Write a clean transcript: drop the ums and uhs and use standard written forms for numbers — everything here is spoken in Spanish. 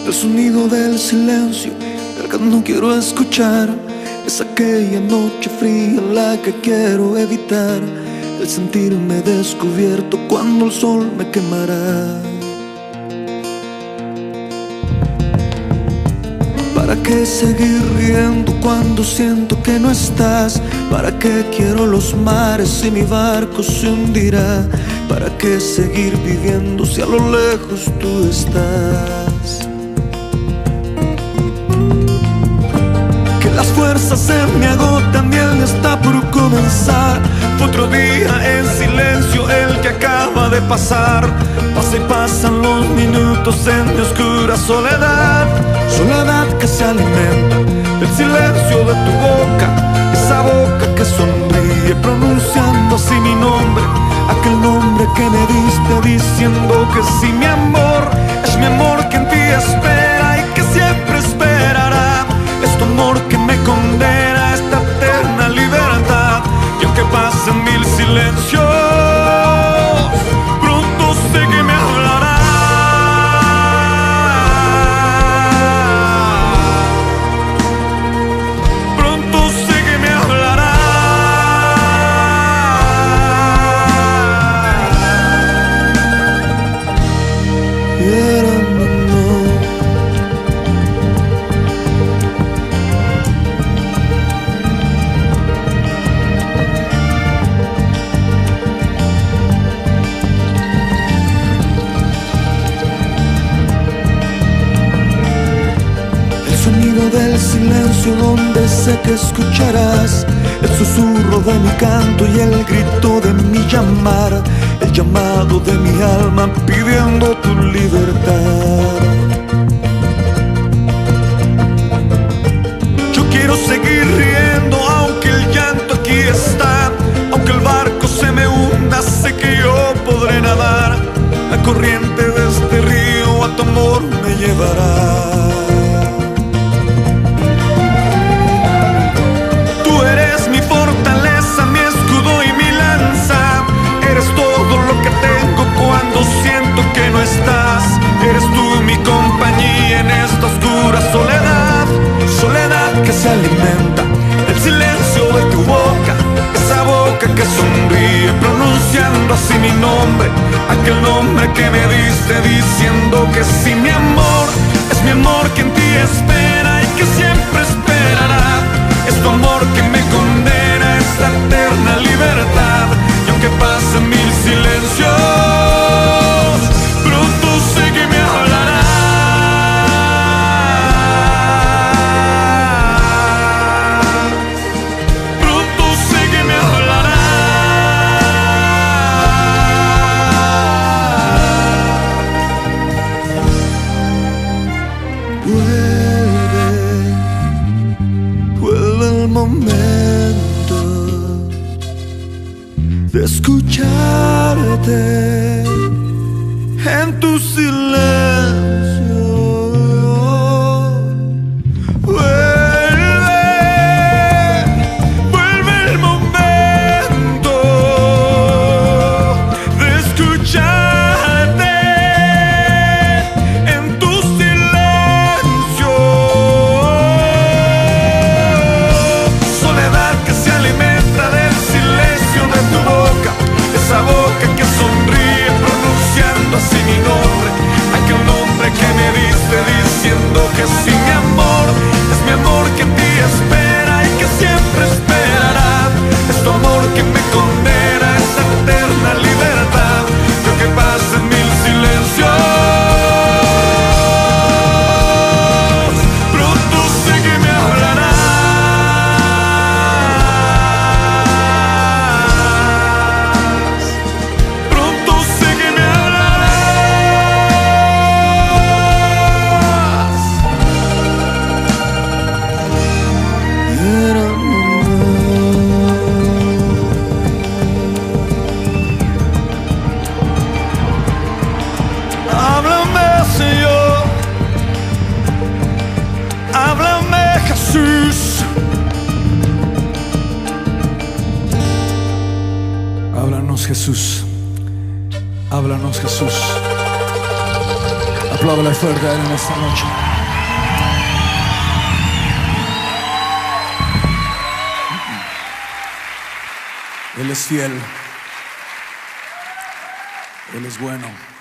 El sonido del silencio, el que no quiero escuchar. Es aquella noche fría la que quiero evitar. El sentirme descubierto cuando el sol me quemará. ¿Para qué seguir riendo cuando siento que no estás? ¿Para qué quiero los mares si mi barco se hundirá? ¿Para qué seguir viviendo si a lo lejos tú estás? Que las fuerzas se me agotan y el día está por comenzar. Fue otro día en silencio el que acaba de pasar. Pasa y pasan los minutos en mi oscura soledad. Soledad que se alimenta del silencio de tu boca. Esa boca que sonríe pronunciando así mi nombre. Aquel nombre que me diste diciendo que sí, mi amor. Es mi amor que en ti espera y que siempre esperará. Es tu amor que me condena a esta eterna libertad. Y aunque pasen mil silencios, pronto sé que me hablará. Del silencio donde sé que escucharás el susurro de mi canto y el grito de mi llamar, el llamado de mi alma pidiendo tu libertad. Yo quiero seguir riendo aunque el llanto aquí está, aunque el barco se me hunda, sé que yo podré nadar. La corriente de este río a tu amor me llevará. Eres tú mi compañía en esta oscura soledad. Soledad que se alimenta del silencio de tu boca. Esa boca que sonríe pronunciando así mi nombre. Aquel nombre que me diste diciendo que sí, mi amor. Es mi amor que en ti espera y que siempre esperará. Es tu amor que me condena a esta eterna libertad. Y aunque pasen mil silencios, de escucharte en tu silencio. Vuelve el momento de escucharte en tu silencio. Soledad que se alimenta del silencio de tu boca. Esa boca que sonríe pronunciando así mi nombre. Aquel nombre que me diste diciendo que sí, mi amor. Es mi amor que en ti espera y que siempre esperará. Es tu amor que me condena a esa eterna libertad. Y aunque pasen mil silencios, pronto sé que me hablará. Jesús, háblanos Jesús, háblanos Jesús, Apláudale fuerte a Él en esta noche. Él es fiel. Él es bueno.